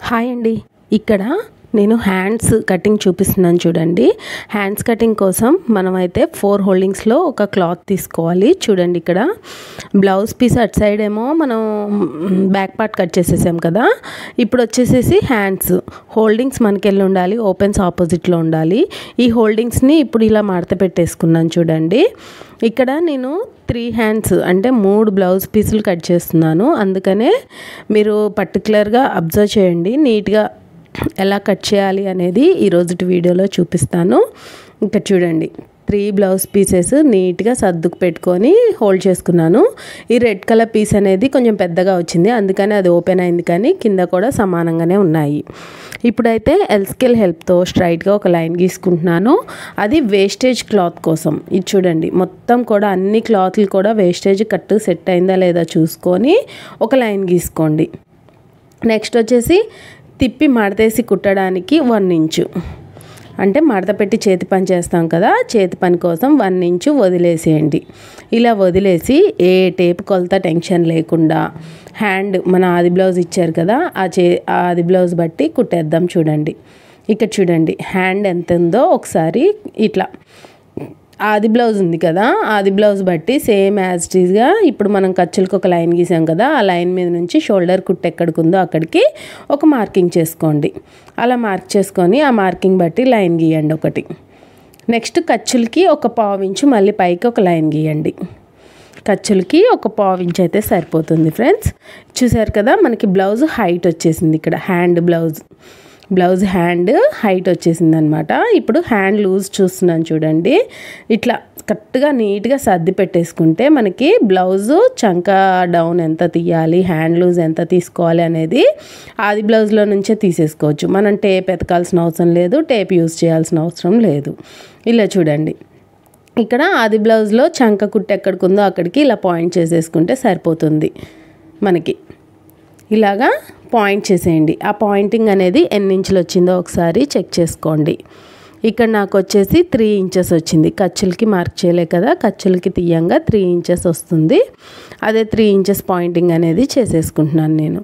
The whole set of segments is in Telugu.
హాయ్ అండి. ఇక్కడ నేను హ్యాండ్స్ కటింగ్ చూపిస్తున్నాను చూడండి. హ్యాండ్స్ కటింగ్ కోసం మనమైతే 4 హోల్డింగ్స్లో ఒక క్లాత్ తీసుకోవాలి. చూడండి, ఇక్కడ బ్లౌజ్ పీస్ అటు సైడ్ ఏమో మనం బ్యాక్ పార్ట్ కట్ చేసేసాం కదా. ఇప్పుడు వచ్చేసేసి హ్యాండ్స్ హోల్డింగ్స్ మనకి వెళ్ళి ఉండాలి, ఓపెన్స్ ఆపోజిట్లో ఉండాలి. ఈ హోల్డింగ్స్ని ఇప్పుడు ఇలా మడత పెట్టేసుకున్నాను చూడండి. ఇక్కడ నేను 3 హ్యాండ్స్ అంటే 3 బ్లౌజ్ పీసులు కట్ చేస్తున్నాను. అందుకనే మీరు పర్టికులర్గా అబ్జర్వ్ చేయండి, నీట్గా ఎలా కట్ చేయాలి అనేది ఈరోజుటి వీడియోలో చూపిస్తాను. ఇక్కడ చూడండి, 3 బ్లౌజ్ పీసెస్ నీట్గా సర్దుకు పెట్టుకొని హోల్డ్ చేసుకున్నాను. ఈ రెడ్ కలర్ పీస్ అనేది కొంచెం పెద్దగా వచ్చింది, అందుకని అది ఓపెన్ అయింది, కానీ కింద కూడా సమానంగానే ఉన్నాయి. ఇప్పుడైతే ఎల్ స్కేల్ హెల్ప్తో స్ట్రైట్గా ఒక లైన్ గీసుకుంటున్నాను. అది వేస్టేజ్ క్లాత్ కోసం. ఇది చూడండి, మొత్తం కూడా అన్ని క్లాత్లు కూడా వేస్టేజ్ కట్ సెట్ అయిందా లేదా చూసుకొని ఒక లైన్ గీసుకోండి. నెక్స్ట్ వచ్చేసి తిప్పి మడతేసి కుట్టడానికి 1 ఇంచు, అంటే మడత పెట్టి చేతి పని చేస్తాం కదా, చేతి పని కోసం 1 ఇంచు వదిలేసేయండి. ఇలా వదిలేసి ఏ టేప్ కొలత టెన్షన్ లేకుండా హ్యాండ్ మన ఆది బ్లౌజ్ ఇచ్చారు కదా, ఆ ఆది బ్లౌజ్ బట్టి కుట్టేద్దాం. చూడండి, ఇక్కడ చూడండి హ్యాండ్ ఎంత ఉందో ఒకసారి ఇట్లా ఆది బ్లౌజ్ ఉంది కదా, ఆది బ్లౌజ్ బట్టి సేమ్ యాజ్ ఇట్ ఈస్గా ఇప్పుడు మనం ఖర్చులకు ఒక లైన్ గీసాం కదా, ఆ లైన్ మీద నుంచి షోల్డర్ కుట్టు ఎక్కడికి ఉందో అక్కడికి ఒక మార్కింగ్ చేసుకోండి. అలా మార్క్ చేసుకొని ఆ మార్కింగ్ బట్టి లైన్ గీయండి ఒకటి. నెక్స్ట్ ఖర్చులకి ఒక 1/4 ఇంచు మళ్ళీ పైకి ఒక లైన్ గీయండి. ఖర్చులకి ఒక 1/4 ఇంచు అయితే సరిపోతుంది ఫ్రెండ్స్. చూసారు కదా, మనకి బ్లౌజ్ హైట్ వచ్చేసింది. ఇక్కడ బ్లౌజ్ హ్యాండ్ హైట్ వచ్చేసింది అనమాట. ఇప్పుడు హ్యాండ్ లూజ్ చూస్తున్నాను చూడండి. ఇట్లా కరెక్ట్గా నీట్గా సర్ది పెట్టేసుకుంటే మనకి బ్లౌజు చంక డౌన్ ఎంత తీయాలి, హ్యాండ్ లూజ్ ఎంత తీసుకోవాలి అనేది ఆది బ్లౌజ్లో నుంచే తీసేసుకోవచ్చు. మనం టేప్ ఎతకాల్సిన అవసరం లేదు, టేప్ యూజ్ చేయాల్సిన అవసరం లేదు. ఇలా చూడండి, ఇక్కడ ఆది బ్లౌజ్లో చంక కుట్టు ఎక్కడికి ఉందో అక్కడికి ఇలా పాయింట్ చేసేసుకుంటే సరిపోతుంది. మనకి ఇలాగా పాయింట్ చేసేయండి. ఆ పాయింటింగ్ అనేది ఎన్ని ఇంచులు వచ్చిందో ఒకసారి చెక్ చేసుకోండి. ఇక్కడ నాకు వచ్చేసి 3 ఇంచెస్ వచ్చింది. ఖర్చులకి మార్క్ చేయలే కదా, ఖర్చులకి తీయంగా 3 ఇంచెస్ వస్తుంది. అదే 3 ఇంచెస్ పాయింటింగ్ అనేది చేసేసుకుంటున్నాను నేను.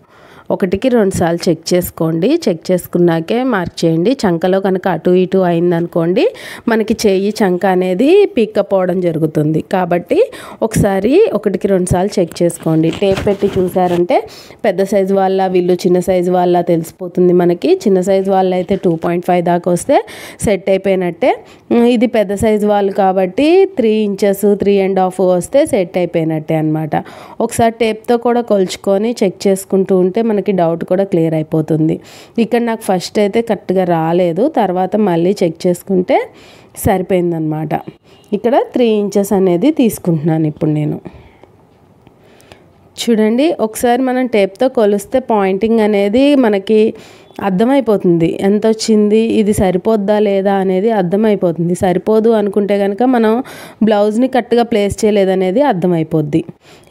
1కి 2 సార్లు చెక్ చేసుకోండి. చెక్ చేసుకున్నాకే మార్క్ చేయండి. చంకలో కనుక అటు ఇటు అయిందనుకోండి మనకి చెయ్యి చంక అనేది పికప్ అవడం జరుగుతుంది. కాబట్టి ఒకసారి 1కి 2 సార్లు చెక్ చేసుకోండి. టేప్ పెట్టి చూసారంటే పెద్ద సైజు వాళ్ళ వీళ్ళు చిన్న సైజు వాళ్ళ తెలిసిపోతుంది మనకి. చిన్న సైజు వాళ్ళు అయితే 2.5 దాకా వస్తే సెట్ అయిపోయినట్టే. ఇది పెద్ద సైజు వాళ్ళు కాబట్టి 3 ఇంచెస్ 3.5 వస్తే సెట్ అయిపోయినట్టే అనమాట. ఒకసారి టేప్తో కూడా కొలుచుకొని చెక్ చేసుకుంటూ ఉంటే మనకి డౌట్ కూడా క్లియర్ అయిపోతుంది. ఇక్కడ నాకు ఫస్ట్ అయితే కరెక్ట్గా రాలేదు, తర్వాత మళ్ళీ చెక్ చేసుకుంటే సరిపోయిందనమాట. ఇక్కడ 3 ఇంచెస్ అనేది తీసుకుంటున్నాను ఇప్పుడు నేను. చూడండి, ఒకసారి మనం టేప్తో కొలిస్తే పాయింటింగ్ అనేది మనకి అర్థమైపోతుంది. ఎంత వచ్చింది, ఇది సరిపోద్దా లేదా అనేది అర్థమైపోతుంది. సరిపోదు అనుకుంటే కనుక మనం బ్లౌజ్ని కరెక్ట్గా ప్లేస్ చేయలేదనేది అర్థమైపోద్ది.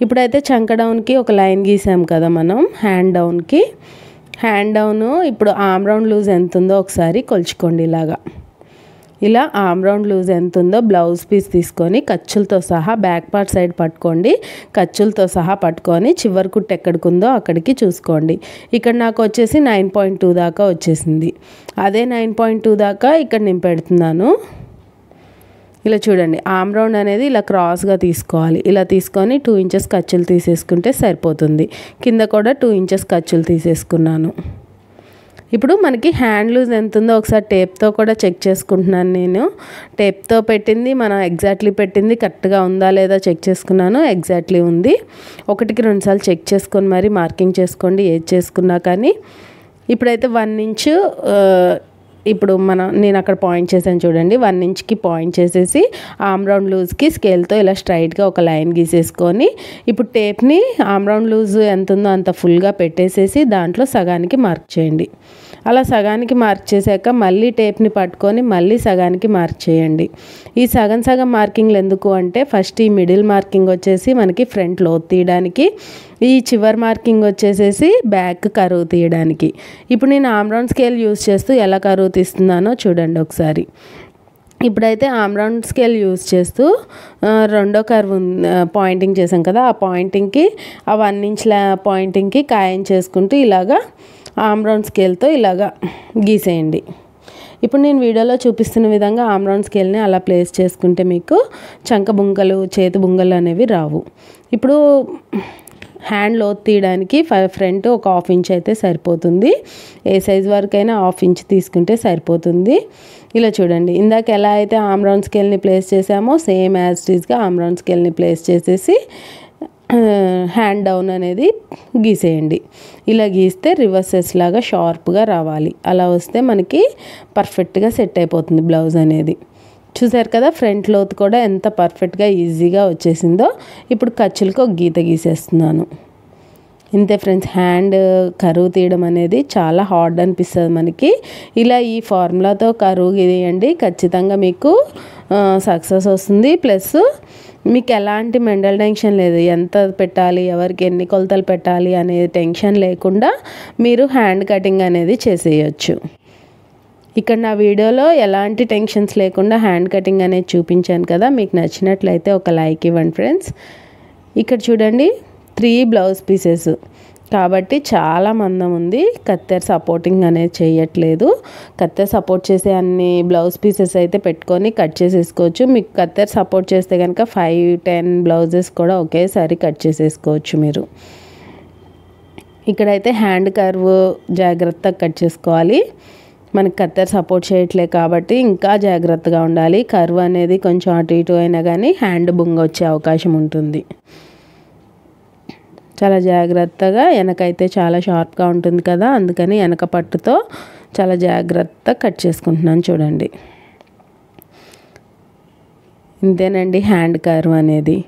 ఇప్పుడైతే చంక డౌన్కి ఒక లైన్ గీసాం కదా మనం, హ్యాండ్ డౌన్కి. హ్యాండ్ డౌన్ ఇప్పుడు ఆర్మ్ రౌండ్ లూజ్ ఎంత ఉందో ఒకసారి కొలుచుకోండి. ఇలా ఆర్మ్ రౌండ్ లూజ్ ఎంత ఉందో బ్లౌజ్ పీస్ తీసుకొని ఖర్చులతో సహా బ్యాక్ పార్ట్ సైడ్ పట్టుకోండి. ఖర్చులతో సహా పట్టుకొని చివరి కుట్టు ఎక్కడికి ఉందో అక్కడికి చూసుకోండి. ఇక్కడ నాకు వచ్చేసి 9.2 దాకా వచ్చేసింది. అదే 9.2 దాకా ఇక్కడ నేను పెడుతున్నాను. ఇలా చూడండి, ఆర్మ్ రౌండ్ అనేది ఇలా క్రాస్గా తీసుకోవాలి. ఇలా తీసుకొని 2 ఇంచెస్ ఖర్చులు తీసేసుకుంటే సరిపోతుంది. కింద కూడా 2 ఇంచెస్ ఖర్చులు తీసేసుకున్నాను. ఇప్పుడు మనకి హ్యాండ్ లూజ్ ఎంత ఉందో ఒకసారి టేప్తో కూడా చెక్ చేసుకుంటున్నాను నేను. టేప్తో పెట్టింది మనం ఎగ్జాక్ట్లీ పెట్టింది కరెక్ట్గా ఉందా లేదా చెక్ చేసుకున్నాను. ఎగ్జాక్ట్లీ ఉంది. 1కి 2 సార్లు చెక్ చేసుకొని మరి మార్కింగ్ చేసుకోండి ఏది చేసుకున్నా కానీ. ఇప్పుడైతే 1 ఇంచు ఇప్పుడు నేను అక్కడ పాయింట్ చేశాను చూడండి. 1 ఇంచ్కి పాయింట్ చేసేసి ఆర్మ్ రౌండ్ లూజ్కి స్కేల్తో ఇలా స్ట్రైట్గా ఒక లైన్ గీసేసుకొని ఇప్పుడు టేప్ని ఆర్మ్ రౌండ్ లూజ్ ఎంత ఉందో అంత ఫుల్గా పెట్టేసేసి దాంట్లో సగానికి మార్క్ చేయండి. అలా సగానికి మార్క్ చేశాక మళ్ళీ టేప్ని పట్టుకొని మళ్ళీ సగానికి మార్క్ చేయండి. ఈ సగం మార్కింగ్లు ఎందుకు అంటే ఫస్ట్ ఈ మిడిల్ మార్కింగ్ వచ్చేసి మనకి ఫ్రంట్ లోతు తీయడానికి, ఈ చివరి మార్కింగ్ వచ్చేసేసి బ్యాక్ కరువు తీయడానికి. ఇప్పుడు నేను ఆర్మ్ రౌండ్ స్కేల్ యూజ్ చేస్తూ ఎలా కరువు తీస్తున్నానో చూడండి ఒకసారి. ఇప్పుడైతే ఆర్మ్ రౌండ్ స్కేల్ యూజ్ చేస్తూ రెండో కర్వ్ పాయింటింగ్ చేసాం కదా, ఆ పాయింటింగ్కి ఆ 1 ఇంచ్ పాయింటింగ్కి ఖాయం చేసుకుంటూ ఇలాగా ఆమ్ రౌండ్ స్కేల్తో ఇలాగా గీసేయండి. ఇప్పుడు నేను వీడియోలో చూపిస్తున్న విధంగా ఆమ్ రౌండ్ స్కేల్ని అలా ప్లేస్ చేసుకుంటే మీకు చంక బుంగలు, చేతి బుంగలు అనేవి రావు. ఇప్పుడు హ్యాండ్ లోతు తీయడానికి ఫ్రంట్ ఒక 1/2 ఇంచ్ అయితే సరిపోతుంది. ఏ సైజ్ వరకైనా 1/2 ఇంచ్ తీసుకుంటే సరిపోతుంది. ఇలా చూడండి, ఇందాక ఎలా అయితే ఆమ్ రౌండ్ స్కేల్ని ప్లేస్ చేసామో సేమ్ యాజ్ ఇట్ ఈస్గా ఆమ్ రౌండ్ స్కేల్ని ప్లేస్ చేసేసి హ్యాండ్ డౌన్ అనేది గీసేయండి. ఇలా గీస్తే రివర్సెస్ లాగా షార్ప్గా రావాలి. అలా వస్తే మనకి పర్ఫెక్ట్గా సెట్ అయిపోతుంది బ్లౌజ్ అనేది. చూసారు కదా, ఫ్రంట్ లోతు కూడా ఎంత పర్ఫెక్ట్గా ఈజీగా వచ్చేసిందో. ఇప్పుడు ఖర్చులకు ఒక గీత గీసేస్తున్నాను. ఇంతే ఫ్రెండ్స్, హ్యాండ్ కరువు తీయడం అనేది చాలా హార్డ్ అనిపిస్తుంది మనకి. ఇలా ఈ ఫార్ములాతో కరువు గీయండి, ఖచ్చితంగా మీకు సక్సెస్ వస్తుంది. ప్లస్ మీకు ఎలాంటి మెంటల్ టెన్షన్ లేదు, ఎంత పెట్టాలి, ఎవరికి ఎన్ని కొలతలు పెట్టాలి అనే టెన్షన్ లేకుండా మీరు హ్యాండ్ కటింగ్ అనేది చేసేయచ్చు. ఇక్కడ నా వీడియోలో ఎలాంటి టెన్షన్స్ లేకుండా హ్యాండ్ కటింగ్ అనేది చూపించాను కదా. మీకు నచ్చినట్లయితే ఒక లైక్ ఇవ్వండి ఫ్రెండ్స్. ఇక్కడ చూడండి, 3 బ్లౌజ్ పీసెస్ కాబట్టి చాలా మందం ఉంది. కత్తెర సపోర్టింగ్ అనేది చేయట్లేదు. కత్తెర సపోర్ట్ చేసే అన్ని బ్లౌజ్ పీసెస్ అయితే పెట్టుకొని కట్ చేసేసుకోవచ్చు. మీకు కత్తెర సపోర్ట్ చేస్తే కనుక 5-10 బ్లౌజెస్ కూడా ఒకేసారి కట్ చేసేసుకోవచ్చు మీరు. ఇక్కడైతే హ్యాండ్ కర్వ్ జాగ్రత్తగా కట్ చేసుకోవాలి. మనకి కత్తెర సపోర్ట్ చేయట్లే కాబట్టి ఇంకా జాగ్రత్తగా ఉండాలి. కర్వ్ అనేది కొంచెం అటు ఇటు అయినా కానీ హ్యాండ్ బుంగ వచ్చే అవకాశం ఉంటుంది. చాలా జాగ్రత్తగా, వెనకైతే చాలా షార్ప్గా ఉంటుంది కదా, అందుకని వెనక పట్టుతో చాలా జాగ్రత్తగా కట్ చేసుకుంటున్నాను చూడండి. ఇంతేనండి హ్యాండ్ కర్వ్ అనేది.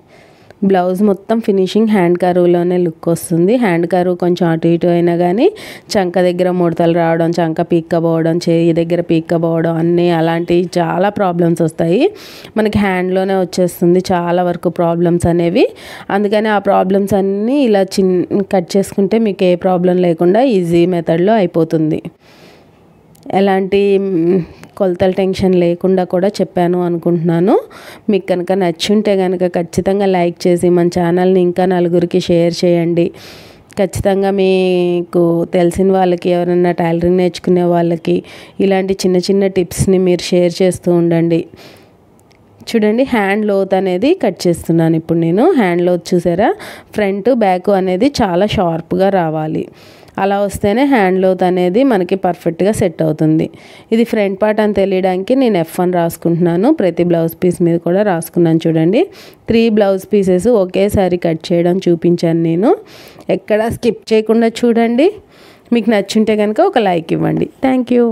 బ్లౌజ్ మొత్తం ఫినిషింగ్ హ్యాండ్ కర్వ్లోనే లుక్ వస్తుంది. హ్యాండ్ కర్వ్ కొంచెం అటు ఇటు అయినా కానీ చంక దగ్గర ముడతలు రావడం, చంక పీక్కపోవడం, చేయి దగ్గర పీక్కపోవడం అన్నీ అలాంటివి చాలా ప్రాబ్లమ్స్ వస్తాయి. మనకి హ్యాండ్లోనే వచ్చేస్తుంది చాలా వరకు ప్రాబ్లమ్స్ అనేవి. అందుకని ఆ ప్రాబ్లమ్స్ అన్నీ ఇలా కట్ చేసుకుంటే మీకు ఏ ప్రాబ్లం లేకుండా ఈజీ మెథడ్లో అయిపోతుంది. ఎలాంటి కొలతల టెన్షన్ లేకుండా కూడా చెప్పాను అనుకుంటున్నాను. మీకు కనుక నచ్చుంటే కనుక ఖచ్చితంగా లైక్ చేసి మన ఛానల్ని ఇంకా నలుగురికి షేర్ చేయండి. ఖచ్చితంగా మీకు తెలిసిన వాళ్ళకి, ఎవరైనా టైలరింగ్ నేర్చుకునే వాళ్ళకి ఇలాంటి చిన్న చిన్న టిప్స్ని మీరు షేర్ చేస్తూ ఉండండి. చూడండి, హ్యాండ్ లోత్ అనేది కట్ చేస్తున్నాను. ఇప్పుడు నేను హ్యాండ్ లోత్ చూసారా, ఫ్రంట్ బ్యాక్ అనేది చాలా షార్ప్గా రావాలి. అలా వస్తేనే హ్యాండ్ లోత్ అనేది మనకి పర్ఫెక్ట్గా సెట్ అవుతుంది. ఇది ఫ్రంట్ పార్ట్ అని తెలియడానికి నేను F1 రాసుకుంటున్నాను. ప్రతి బ్లౌజ్ పీస్ మీద కూడా రాసుకున్నాను చూడండి. 3 బ్లౌజ్ పీసెస్ ఒకేసారి కట్ చేయడం చూపించాను నేను. ఎక్కడ స్కిప్ చేయకుండా చూడండి. మీకు నచ్చుంటే కనుక ఒక లైక్ ఇవ్వండి. Thank you.